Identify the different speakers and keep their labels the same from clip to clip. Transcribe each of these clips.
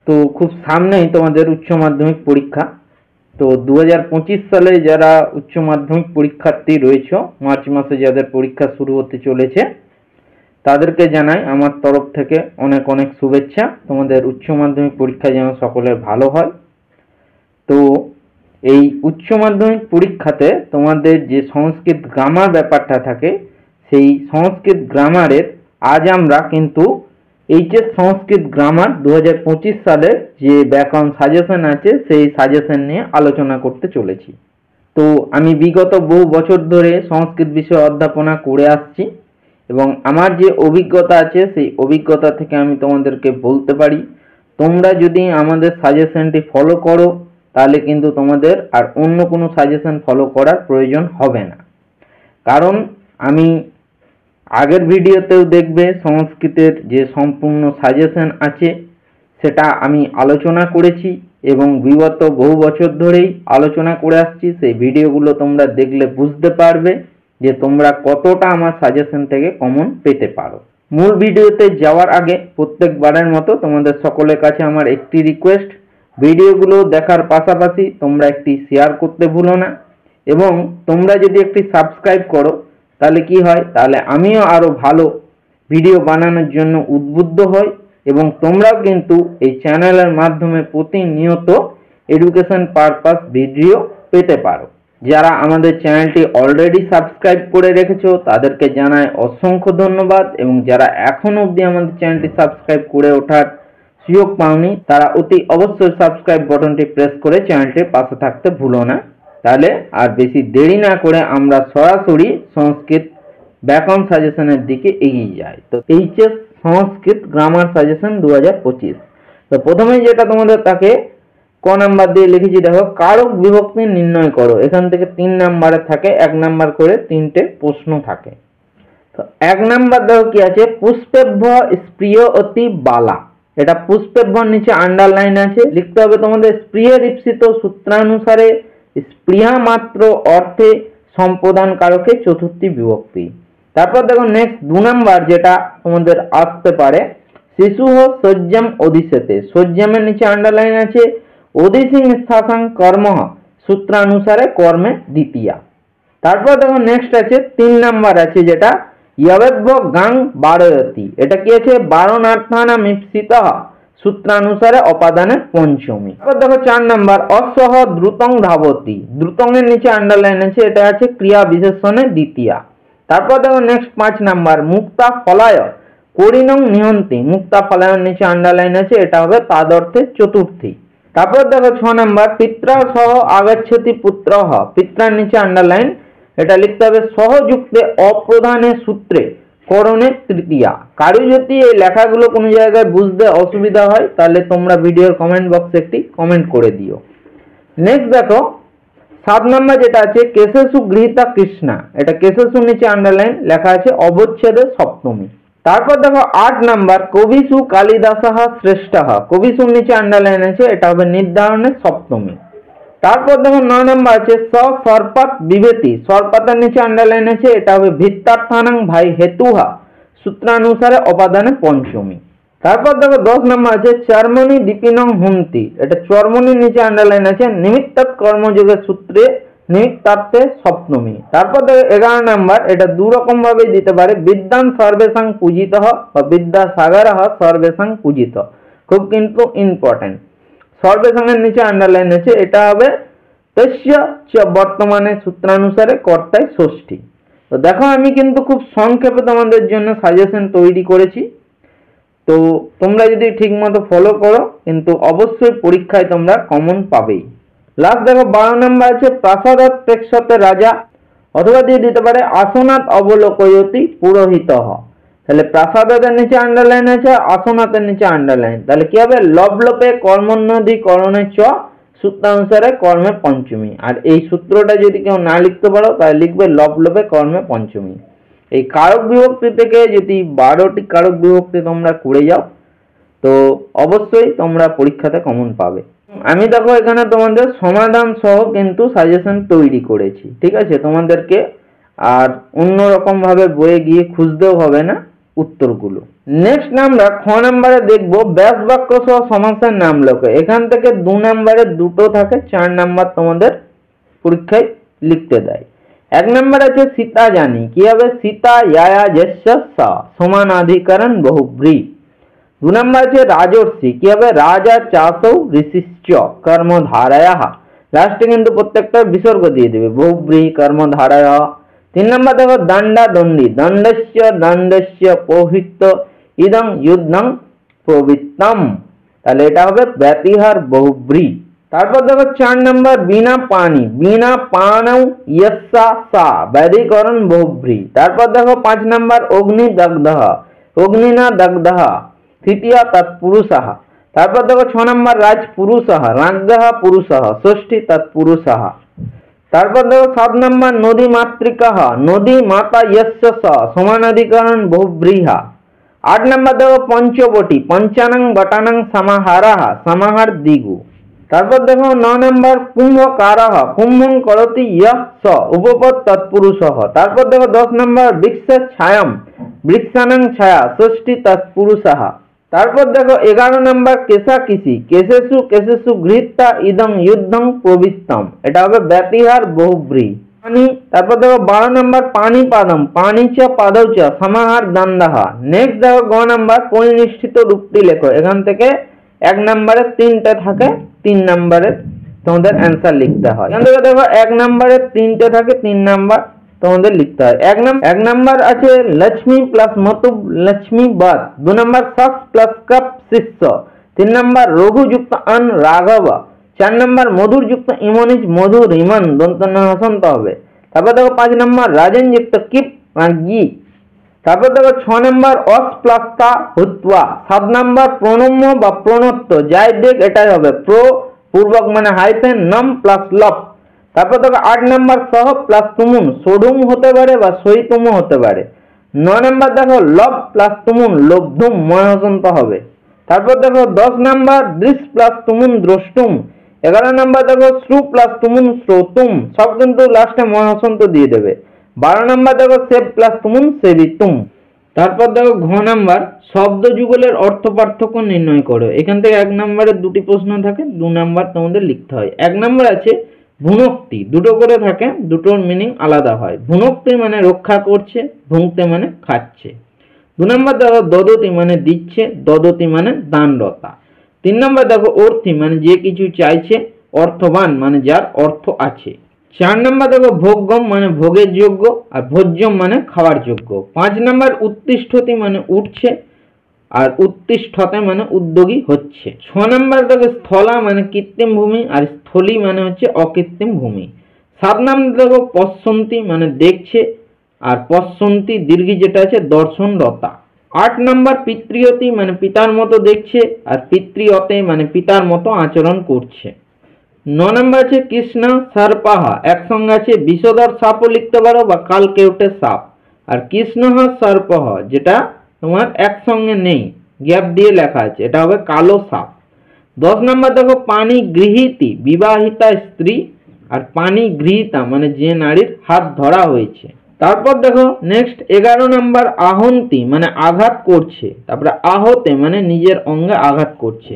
Speaker 1: তো খুব সামনেই তোমাদের উচ্চ মাধ্যমিক পরীক্ষা। তো 2025 সালে যারা উচ্চ মাধ্যমিক পরীক্ষার্থী রয়েছে, মার্চ মাসে যাদের পরীক্ষা শুরু হতে চলেছে, তাদেরকে জানাই আমার তরফ থেকে অনেক অনেক শুভেচ্ছা। তোমাদের উচ্চ মাধ্যমিক পরীক্ষা যেন সকলের ভালো হয়। তো এই উচ্চ মাধ্যমিক পরীক্ষাতে তোমাদের যে সংস্কৃত গ্রামার ব্যাপারটা থাকে, সেই সংস্কৃত গ্রামারের আজ আমরা কিন্তু এইচএস সংস্কৃত গ্রামার 2025 সালের যে ব্যাকরণ সাজেশন আছে সেই সাজেশন নিয়ে আলোচনা করতে চলেছি। তো আমি বিগত বহু বছর ধরে সংস্কৃত বিষয়ে অধ্যাপনা করে আসছি এবং আমার যে অভিজ্ঞতা আছে সেই অভিজ্ঞতা থেকে আমি তোমাদেরকে বলতে পারি, তোমরা যদি আমাদের সাজেশনটি ফলো করো তাহলে কিন্তু তোমাদের আর অন্য কোনো সাজেশন ফলো করার প্রয়োজন হবে না। কারণ আমি আগের ভিডিওতেও দেখবে সংস্কৃতের যে সম্পূর্ণ সাজেশন আছে সেটা আমি আলোচনা করেছি এবং বিগত বহু বছর ধরেই আলোচনা করে আসছি। সেই ভিডিওগুলো তোমরা দেখলে বুঝতে পারবে যে তোমরা কতটা আমার সাজেশন থেকে কমন পেতে পারো। মূল ভিডিওতে যাওয়ার আগে প্রত্যেকবারের মতো তোমাদের সকলের কাছে আমার একটি রিকোয়েস্ট, ভিডিওগুলো দেখার পাশাপাশি তোমরা একটি শেয়ার করতে ভুলো না এবং তোমরা যদি একটি সাবস্ক্রাইব করো তাহলে কি হয়, তাহলে আমিও আরও ভালো ভিডিও বানানোর জন্য উদ্বুদ্ধ হই এবং তোমরাও কিন্তু এই চ্যানেলের মাধ্যমে প্রতিনিয়ত এডুকেশন পারপাস ভিডিও পেতে পারো। যারা আমাদের চ্যানেলটি অলরেডি সাবস্ক্রাইব করে রেখেছো তাদেরকে জানাই অসংখ্য ধন্যবাদ এবং যারা এখনো অবধি আমাদের চ্যানেলটি সাবস্ক্রাইব করে ওঠার সুযোগ পাওনি তারা অতি অবশ্যই সাবস্ক্রাইব বাটনটি প্রেস করে চ্যানেলটির পাশে থাকতে ভুলো না। তাহলে আর বেশি দেরি না করে আমরা সরাসরি সংস্কৃত ব্যাকরণ সাজেশনের দিকে এগিয়ে যাই। তো এইচএস সংস্কৃত গ্রামার সাজেশন 2025। তো প্রথমে যেটা তোমাদের তাকে ক নাম্বার দিয়ে লিখেছি, দেখো কারক বিভক্তি নির্ণয় করো। এখান থেকে 3 নাম্বারে থাকে, 1 নাম্বার করে 3টে প্রশ্ন থাকে। তো 1 নাম্বার দেখো কি আছে, পুষ্পেভ্য স্প্রিয় অতি বালা। এটা পুষ্পেভ্যর নিচে আন্ডারলাইন আছে, লিখতে হবে তোমাদের স্প্রিয় ঈপ্সিত সূত্রানুসারে স্পৃহা মাত্র অর্থে সম্প্রদান কারকে চতুর্থী বিভক্তি। তারপর দেখো নেক্সট 2 নাম্বার যেটা তোমাদের আসতে পারে, শিশু সজ্জাম অধিশেতে। সজ্জামের নিচে আন্ডারলাইন আছে অধিসিং স্থাসাং কর্ম সূত্রানুসারে কর্মে দ্বিতীয়া। তারপর দেখো নেক্সট আছে 3 নাম্বার আছে যেটা ইয়বেভ্য গাং বারয়তি। এটা কি আছে বারণার্থানাম ঈপ্সিতঃ সূত্রানুসারে অপাদানের পঞ্চমী। তারপর দেখো 4 নাম্বার অসহ দ্রুতং ধাবতি। দ্রুতং এর নিচে আন্ডারলাইন আছে, এটা আছে ক্রিয়া বিশেষণের দ্বিতীয়া। তারপর দেখো নেক্সট 5 নাম্বার মুক্তা ফলায় করিণং নিহন্তি। মুক্তা ফলায়ের নিচে আন্ডারলাইন আছে, এটা হবে তাদর্থে চতুর্থী। তারপর দেখো 6 নাম্বার পিত্রা সহ আগচ্ছতি পুত্রঃ। পিত্রার নিচে আন্ডারলাইন, এটা লিখতে হবে সহযুক্তে অপ্রধানের সূত্রে করণের তৃতীয়া। কারো যদি এই লেখাগুলো কোনো জায়গায় বুঝতে অসুবিধা হয় তাহলে তোমরা ভিডিওর কমেন্ট বক্সে একটি কমেন্ট করে দিও। নেক্সট দেখো 7 নাম্বার যেটা আছে কেশেষু গৃহীতা কৃষ্ণা। এটা কেশেষুর নিচে আন্ডারলাইন, লেখা আছে অবচ্ছেদের সপ্তমী। তারপর দেখো 8 নাম্বার কবিসু কালিদাসঃ শ্রেষ্ঠঃ। কবিসুর নিচে আন্ডারলাইন আছে, এটা হবে নির্ধারণের সপ্তমী। তারপর দেখো 9 নাম্বার আছে স সর্পাত বিভেতি। সর্পাতের নিচে আন্ডারলাইন আছে, এটা হবে ভিত্তার্থানাং ভাই হেতুহা সূত্রানুসারে অপাদানের পঞ্চমী। তারপর দেখো 10 নাম্বার আছে চর্মণি দীপিনং হুন্তি। এটা চর্মণির নিচে আন্ডারলাইন আছে নিমিত্তাৎ কর্মযোগের সূত্রে নিমিত্তার্থে সপ্তমী। তারপর দেখো 11 নাম্বার, এটা দু রকম ভাবে দিতে পারে, বিদ্যান সর্বেষাং পূজিতঃ বা বিদ্যাসাগরঃ সর্বেষাং পূজিতঃ। খুব কিন্তু ইম্পর্টেন্ট। সর্বেষাংয়ের নিচে আন্ডারলাইন আছে, এটা হবে তস্য চ বর্তমানে সূত্রানুসারে কর্তায় ষষ্ঠী। তো দেখো আমি কিন্তু খুব সংক্ষেপে তোমাদের জন্য সাজেশন তৈরি করেছি। তো তোমরা যদি ঠিকমতো ফলো করো কিন্তু অবশ্যই পরীক্ষায় তোমরা কমন পাবেই। লাস্ট দেখো 12 নাম্বার আছে প্রাসাদাৎ প্রেক্ষতে রাজা, অথবা দিয়ে দিতে পারে আসনাৎ অবলোকয়তি পুরোহিতঃ। তাহলে প্রাসাদাতের নিচে আন্ডারলাইন আছে, আসনাতের নিচে আন্ডারলাইন, তাহলে কি হবে লবলোপে কর্মণ্যদি করণে চ সূত্রানুসারে কর্মে পঞ্চমী। আর এই সূত্রটা যদি কেউ না লিখতে পারো তাহলে লিখবে লবলোপে কর্মে পঞ্চমী। এই কারক বিভক্তি থেকে যদি 12টি কারক বিভক্তি তোমরা করে যাও তো অবশ্যই তোমরা পরীক্ষাতে কমন পাবে। আমি দেখো এখানে তোমাদের সমাধান সহ কিন্তু সাজেশন তৈরি করেছি, ঠিক আছে? তোমাদেরকে আর অন্য রকম ভাবে বইয়ে গিয়ে খুঁজতেও হবে না উত্তরগুলো। নেক্সট আমরা খ নম্বরে দেখব ব্যাস বাক্য সহ সমাসের নাম লেখো। এখান থেকে 2 নম্বরে দুটো থাকে, 4 নাম্বার তোমাদের পরীক্ষায় লিখতে দেয়। 1 নম্বর আছে সীতা জানি, কি হবে সীতা ইয়ায়া যস্য সা সমানাধিকরণ বহুব্রী। 2 নম্বর আছে রাজর্ষি, কি হবে রাজা চাষৌ ঋষিশ্চ কর্মধারয়া, লাস্টে কিন্তু প্রত্যেকটা বিসর্গ দিয়ে দেবে বহুব্রী কর্মধারয়া। 3 নম্বর দেখো দণ্ডা দণ্ডী, দণ্ডস্য দণ্ডস্য পৌহিত্য ইদং যুদ্ধং প্রবৃত্তম, তাহলে এটা হবে ব্যতিহার বহুব্রী। তারপর দেখো 4 নম্বর বিনা পানি, বিনা পানৌ ইয়স্যা সা ব্যধিকরণ বহুব্রী। তারপর দেখো 5 নম্বর অগ্নি দগ্ধঃ, অগ্নিনা দগ্ধঃ তৃতীয় তৎপুরুষঃ। তারপর দেখো 6 নম্বর রাজপুরুষঃ, রাজ্ঞঃ পুরুষঃ ষষ্ঠী তৎপুরুষঃ। তারপর দেখো 7 নম্বর নদী মাতৃকাঃ, নদী মাতা ইয়স্য সা সমানাধিকরণ বহুব্রীঃ। 8 নম্বর দেখো পঞ্চবটি, পঞ্চানং বটানং সমাহারঃ সমাহার দ্বিগু। তারপর দেখো 9 নম্বর কুম্ভকারঃ, কুম্ভং করতি ইয়ঃ স উপপদ তৎপুরুষঃ। তারপর দেখো 10 নম্বর বৃক্ষ ছায়াম, বৃক্ষানং ছায়া ষষ্ঠী তৎপুরুষঃ। তারপর দেখো 11 নম্বর কেশাকিসি, কেশেষু কেশেষু গৃহীতা ইদং যুদ্ধং প্রবৃত্তম, এটা হবে ব্যতিহার বহুব্রী। পানি। তারপর দেখো 12 নম্বর পানি পাদম, পানি চ পাদৌ চ সমাহার দ্বন্দ্বঃ। নেক্সট দেখো গ নম্বর পরিনিষ্ঠিত রূপটি লেখো। এখান থেকে 1 নম্বরে 3টে থাকে, 3 নম্বরে তোমাদের অ্যান্সার লিখতে হয়। এখান থেকে দেখো 1 নম্বরে 3টে থাকে, 3 নাম্বার তোমাদের লিখতে হয়। 1 নম্বর আছে লক্ষ্মী প্লাস মতুব লক্ষ্মী বাদ। 2 নম্বর শখ প্লাস কপ শিষ্য। 3 নম্বর রঘু যুক্ত অন রাঘব। 4 নম্বর মধুর যুক্ত ইমনিজ মধুর ইমন দন্ত হসন্ত হবে। তারপর দেখো 5 নম্বর রাজেন যুক্ত কিপ রাজ্ঞী। তারপর দেখো 6 নম্বর অস প্লাস তা হুত্বা। 7 নম্বর প্রণম্য বা প্রণত্ব, যাই দেখ এটাই হবে প্র পূর্বক মানে হাইফেন নম প্লাস লপ। তারপর দেখো 8 নম্বর সহ প্লাস তুমুন, সোডুম হতে পারে বা সইতুম হতে পারে। 9 নম্বর দেখো লব প্লাস তুমুন লব্ধুম ময় হসন্ত হবে। তারপর দেখো 10 নম্বর দৃশ প্লাস তুমুন দ্রষ্টুম। 11 নম্বর দেখো শ্রু প্লাস তুমুন শ্রোতুম, সব কিন্তু লাস্টে ময় হসন্ত দিয়ে দেবে। 12 নম্বর দেখো সেব প্লাস তুমুন সেবিতুম। তারপর দেখো ঘ নাম্বার শব্দ যুগলের অর্থ পার্থক্য নির্ণয় করো। এখান থেকে 1 নম্বরে 2টি প্রশ্ন থাকে, 2 নাম্বার তোমাদের লিখতে হয়। 1 নম্বর আছে ভুনক্তি, দুটো করে থাকে, দুটোর মিনিং আলাদা হয়। ভুনক্তি মানে রক্ষা করছে, ভুংতে মানে খাচ্ছে। 2 নম্বর দেখো দদতি মানে দিচ্ছে, দদতি মানে দানরতা। 3 নম্বর দেখো অর্থী মানে যে কিছু চাইছে, অর্থবান মানে যার অর্থ আছে। 4 নম্বর দেখো ভোগ্যম মানে ভোগের যোগ্য, আর ভোজ্যম মানে খাওয়ার যোগ্য। 5 নম্বর উত্তিষ্ঠতি মানে উঠছে, আর উত্তিষ্ঠতে মানে উদ্যোগী হচ্ছে। 6 নম্বর দেখো স্থলা মানে কৃত্রিম ভূমি, আর স্থলী মানে হচ্ছে অকৃত্রিম ভূমি। 7 নম্বর দেখো পশ্যন্তি মানে দেখছে, আর পশ্যন্তি দীর্ঘি যেটা আছে দর্শনরতা। 8 নম্বর পিতৃয়তি মানে পিতার মতো দেখছে, আর পিতৃয়তে মানে পিতার মতো আচরণ করছে। 9 নম্বর আছে কৃষ্ণ সর্পাহা, একসঙ্গে আছে বিষধর সাপও লিখতে পারো বা কালকেউটে সাপ। আর কৃষ্ণ সর্পহ যেটা তোমার একসঙ্গে নেই, গ্যাপ দিয়ে লেখা আছে, এটা হবে কালো সাপ। 10 নম্বর দেখো পানি গৃহীতি বিবাহিতা স্ত্রী, আর পানি গৃহীতা মানে যে নারীর হাত ধরা হয়েছে। তারপর দেখো নেক্সট 11 নম্বর আহন্তি মানে আঘাত করছে, তারপরে আহতে মানে নিজের অঙ্গে আঘাত করছে।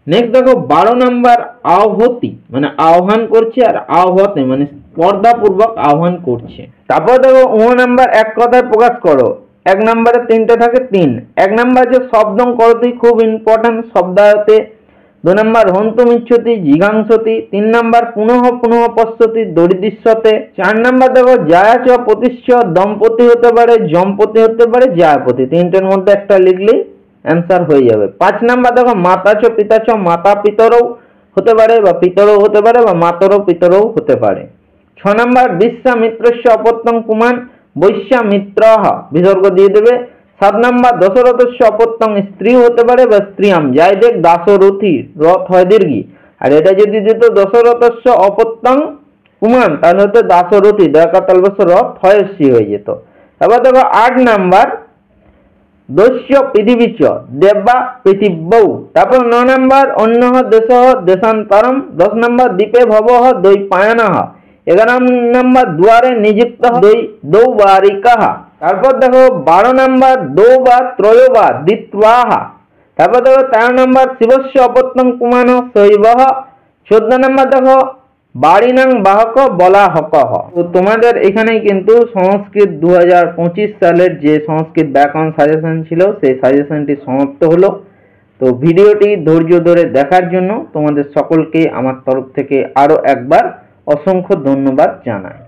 Speaker 1: নেক্সট দেখো 12 নম্বর আহতি মানে আহ্বান করছে, আর আহতে মানে স্পর্ধাপূর্বক আহ্বান করছে। তারপর দেখো 9 নম্বর এক কথায় প্রকাশ করো। 1 নম্বরে 3টে থাকে 3। 1 নম্বর যে শব্দং করতি, খুব ইম্পর্টেন্ট শব্দায়তে। 2 নম্বর হন্তুমিচ্ছতি জিঘাংসতি। 3 নম্বর পুনঃ পুনঃ পশ্যতি দরিদৃশ্যতে। 4 নম্বর দেখো জায়াচ প্রতিশ্চ দম্পতি হতে পারে, জম্পতি হতে পারে, জায়াপতি। 3টের মধ্যে একটা লিখলেই অ্যান্সার হয়ে যাবে। 5 নম্বর দেখো মাতাচ পিতাচ, মাতা পিতরও হতে পারে বা পিতরও হতে পারে বা মাতরও পিতরও হতে পারে। 6 নম্বর বিশ্বামিত্রস্য অপত্যং পুমান বৈশ্যামিত্রহ, বিসর্গ দিয়ে দেবে। 7 নম্বর দশরথস্য অপত্যং স্ত্রী হতে পারে বা স্ত্রীয়াম, যাই দেখ দাসরথী রথ হয় দীর্ঘি, আর এটা যদি দিত দশরথস্য অপত্যং পুমান তাহলে হতো দাসরথী দয়কা তালবস্য রথ হয় সি হয়ে যেত। তারপর দেখো 8 নম্বর দস্য পৃথিবীচ দেবা পৃথিবৌ। তারপর 9 নম্বর অন্য দেশ দেশান্তরম। 10 নম্বর দ্বীপে ভব দৈপায়ন। 11 নম্বর দুয়ারে নিযুক্ত দৌবারিকা। তারপর দেখো 12 নাম্বার দো বা ত্রয় বা দ্বিত্বাহা। তারপর দেখো 13 নাম্বার শিবস্য অপত্যং কুমানো শৈবহ। 14 নাম্বার দেখো বাড়িনাং বাহক বলা হকহ। তো তোমাদের এখানেই কিন্তু সংস্কৃত 2025 সালের যে সংস্কৃত ব্যাকরণ সাজেশন ছিল সেই সাজেশনটি সমাপ্ত হলো। তো ভিডিওটি ধৈর্য ধরে দেখার জন্য তোমাদের সকলকে আমার তরফ থেকে আরো একবার অসংখ্য ধন্যবাদ জানাই।